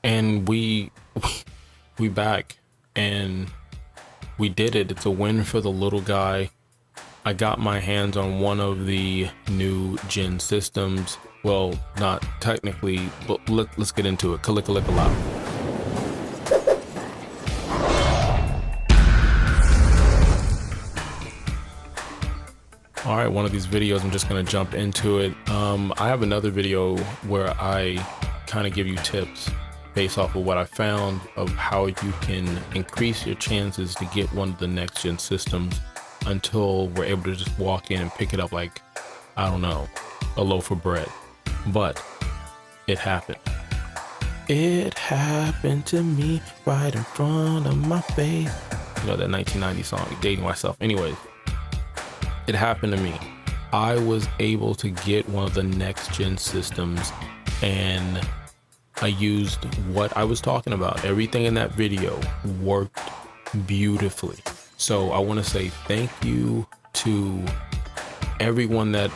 and we back, and we did it. It's a win for the little guy. I got my hands on one of the new gen systems. Well, not technically, but let's get into it. Kalika loud. All right, one of these videos, I'm just gonna jump into it. I have another video where I kind of give you tips based off of what I found of how you can increase your chances to get one of the next gen systems until we're able to just walk in and pick it up like, I don't know, a loaf of bread. But it happened. It happened to me right in front of my face. You know, that 1990 song, dating myself. Anyways, it happened to me. I was able to get one of the next gen systems, and I used what I was talking about. Everything in that video worked beautifully. So I want to say thank you to everyone that,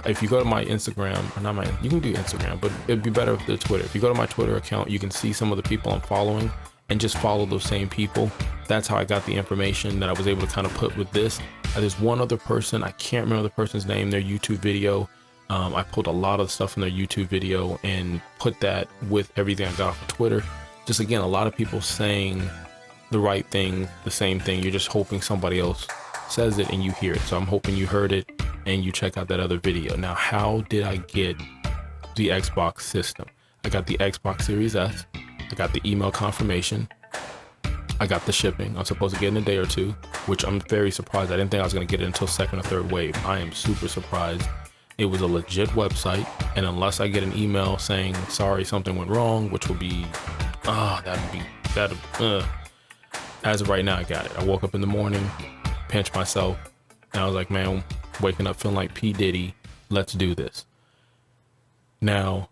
if you go to my Instagram, or not my, you can do Instagram, but it'd be better if the Twitter. If you go to my Twitter account, you can see some of the people I'm following and just follow those same people. That's how I got the information that I was able to kind of put with this. There's one other person, I can't remember the person's name, their YouTube video. I pulled a lot of stuff from their YouTube video and put that with everything I got off of Twitter. Just again, a lot of people saying the right thing, the same thing. You're just hoping somebody else says it and you hear it. So I'm hoping you heard it and you check out that other video. Now, how did I get the Xbox system? I got the Xbox Series S. I got the email confirmation. I got the shipping. I'm supposed to get in a day or two, which I'm very surprised. I didn't think I was going to get it until second or third wave. I am super surprised. It was a legit website, and unless I get an email saying sorry, something went wrong, which will be as of right now, I got it. I woke up in the morning, pinched myself, and I was like, man, waking up feeling like P. Diddy, let's do this. Now,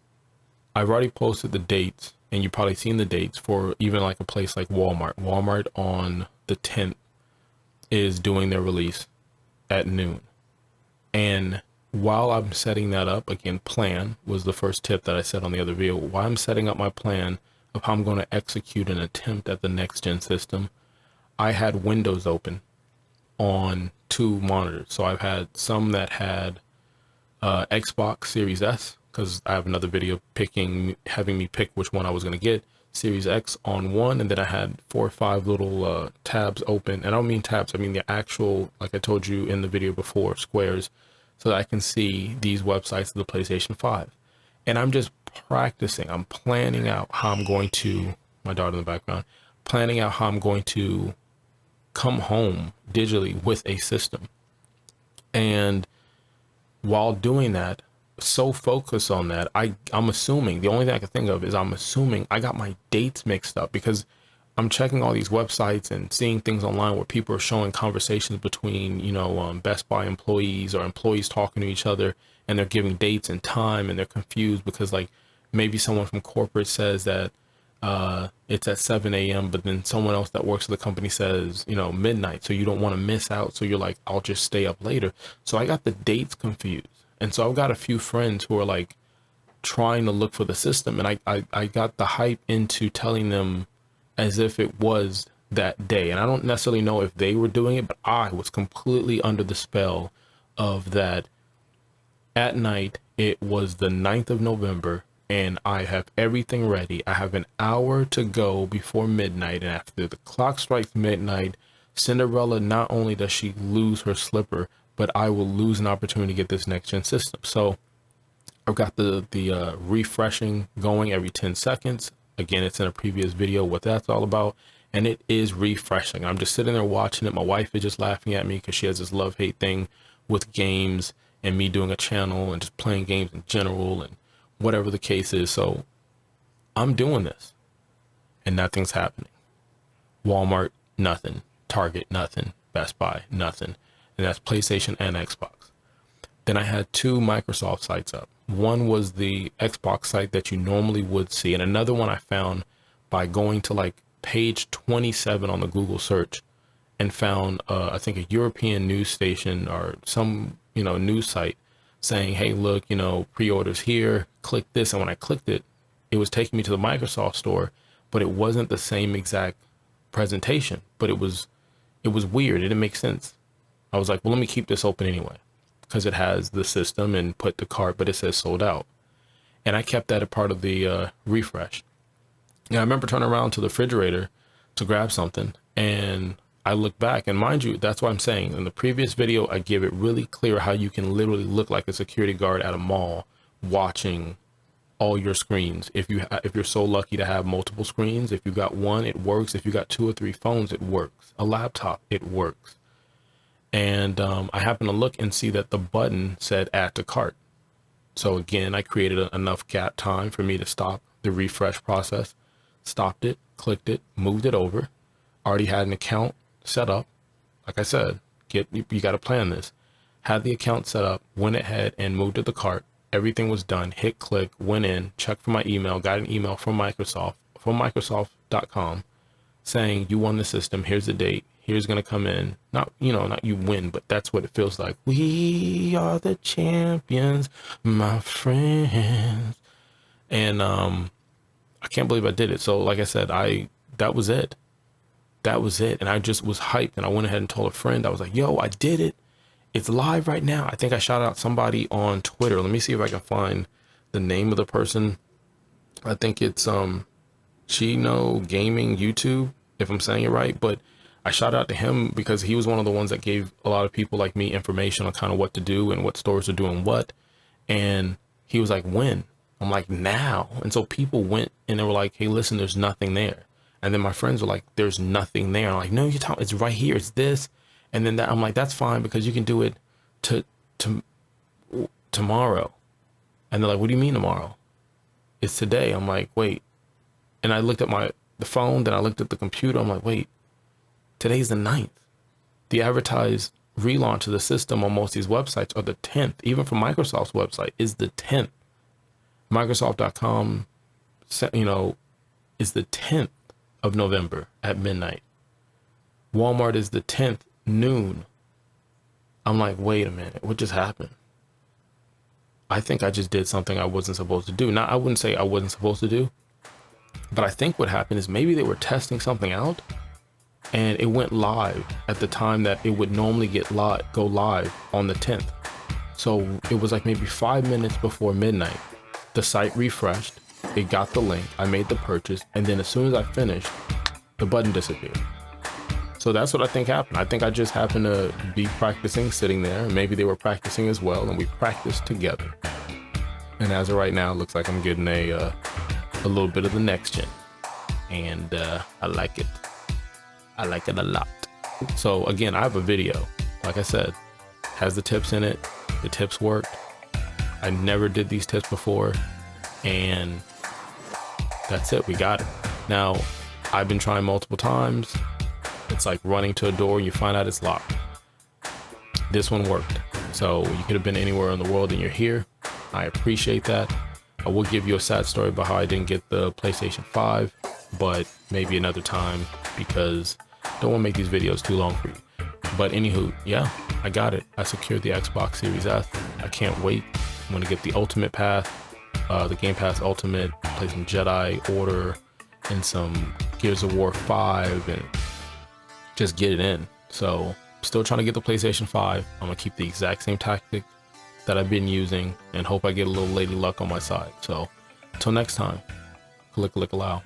I've already posted the dates, and you've probably seen the dates for even like a place like Walmart. Walmart on the 10th is doing their release at noon. And while I'm setting that up, again, plan was the first tip that I said on the other video. While I'm setting up my plan of how I'm going to execute an attempt at the next gen system, I had windows open on two monitors. So I've had some that had Xbox Series S, because I have another video having me pick which one I was going to get, Series X on one, and then I had 4 or 5 little tabs open. And I don't mean tabs, I mean the actual, like I told you in the video before, squares, so that I can see these websites of the PlayStation 5. And I'm just practicing. I'm planning out how I'm going to, my daughter in the background, planning out how I'm going to come home digitally with a system. And while doing that, so focused on that, I'm assuming, the only thing I can think of is I'm assuming I got my dates mixed up, because I'm checking all these websites and seeing things online where people are showing conversations between, you know, Best Buy employees or employees talking to each other, and they're giving dates and time, and they're confused because like maybe someone from corporate says that it's at 7 a.m. but then someone else that works for the company says, you know, midnight. So you don't want to miss out. So you're like, I'll just stay up later. So I got the dates confused. And so I've got a few friends who are like trying to look for the system. And I got the hype into telling them as if it was that day. And I don't necessarily know if they were doing it, but I was completely under the spell of that. At night, it was the 9th of November, and I have everything ready. I have an hour to go before midnight. And after the clock strikes midnight, Cinderella, not only does she lose her slipper, but I will lose an opportunity to get this next gen system. So I've got the refreshing going every 10 seconds. Again, it's in a previous video what that's all about, and it is refreshing. I'm just sitting there watching it. My wife is just laughing at me because she has this love-hate thing with games and me doing a channel and just playing games in general and whatever the case is. So I'm doing this and nothing's happening. Walmart, nothing. Target, nothing. Best Buy, nothing. And that's PlayStation and Xbox. Then I had 2 Microsoft sites up. One was the Xbox site that you normally would see, and another one I found by going to like page 27 on the Google search and found I think a European news station or some, you know, news site saying, hey, look, you know, pre-orders here, click this. And when I clicked it, it was taking me to the Microsoft store, but it wasn't the same exact presentation, but it was weird. It didn't make sense. I was like, well, let me keep this open anyway, because it has the system and put the cart, but it says sold out. And I kept that a part of the refresh. Now I remember turning around to the refrigerator to grab something, and I look back, and mind you, that's what I'm saying. In the previous video, I give it really clear how you can literally look like a security guard at a mall watching all your screens. If you're so lucky to have multiple screens, if you got one, it works. If you got 2 or 3 phones, it works. A laptop, it works. And I happened to look and see that the button said add to cart. So again, I created enough gap time for me to stop the refresh process, stopped it, clicked it, moved it over. Already had an account set up. Like I said, you got to plan this. Had the account set up, went ahead and moved to the cart. Everything was done. Hit click, went in, checked for my email, got an email from Microsoft.com saying you won the system. Here's the date. Here's going to come in. Not you win, but that's what it feels like. We are the champions, my friends. And I can't believe I did it. So like I said, that was it. That was it. And I just was hyped, and I went ahead and told a friend. I was like, yo, I did it. It's live right now. I think I shouted out somebody on Twitter. Let me see if I can find the name of the person. I think it's Chino Gaming YouTube, if I'm saying it right. But I shout out to him because he was one of the ones that gave a lot of people like me information on kind of what to do and what stores are doing what. And he was like, when? I'm like, now. And so people went and they were like, hey, listen, there's nothing there. And then my friends were like, there's nothing there. I'm like, no, it's right here. It's this. And then I'm like, that's fine because you can do it tomorrow. And they're like, what do you mean tomorrow? It's today. I'm like, wait. And I looked at the phone, then I looked at the computer. I'm like, wait, today's the 9th. The advertised relaunch of the system on most of these websites are the 10th. Even from Microsoft's website is the 10th. Microsoft.com, is the 10th of November at midnight. Walmart is the 10th noon. I'm like, wait a minute, what just happened? I think I just did something I wasn't supposed to do. Now, I wouldn't say I wasn't supposed to do, but I think what happened is maybe they were testing something out and it went live at the time that it would normally go live on the 10th. So it was like maybe 5 minutes before midnight. The site refreshed, it got the link, I made the purchase, and then as soon as I finished, the button disappeared. So that's what I think happened. I think I just happened to be practicing, sitting there. Maybe they were practicing as well, and we practiced together. And as of right now, it looks like I'm getting a little bit of the next gen. And I like it. I like it a lot. So again, I have a video, like I said, has the tips in it. The tips worked. I never did these tips before, and that's it. We got it. Now, I've been trying multiple times. It's like running to a door and you find out it's locked. This one worked. So you could have been anywhere in the world and you're here. I appreciate that. I will give you a sad story about how I didn't get the PlayStation 5, but maybe another time because I don't want to make these videos too long for you. But anywho, yeah, I got it. I secured the Xbox Series S. I can't wait. I'm going to get the Ultimate Pass, the Game Pass Ultimate, play some Jedi Order and some Gears of War 5 and just get it in. So still trying to get the PlayStation 5. I'm going to keep the exact same tactic that I've been using and hope I get a little lady luck on my side. So until next time, click allow.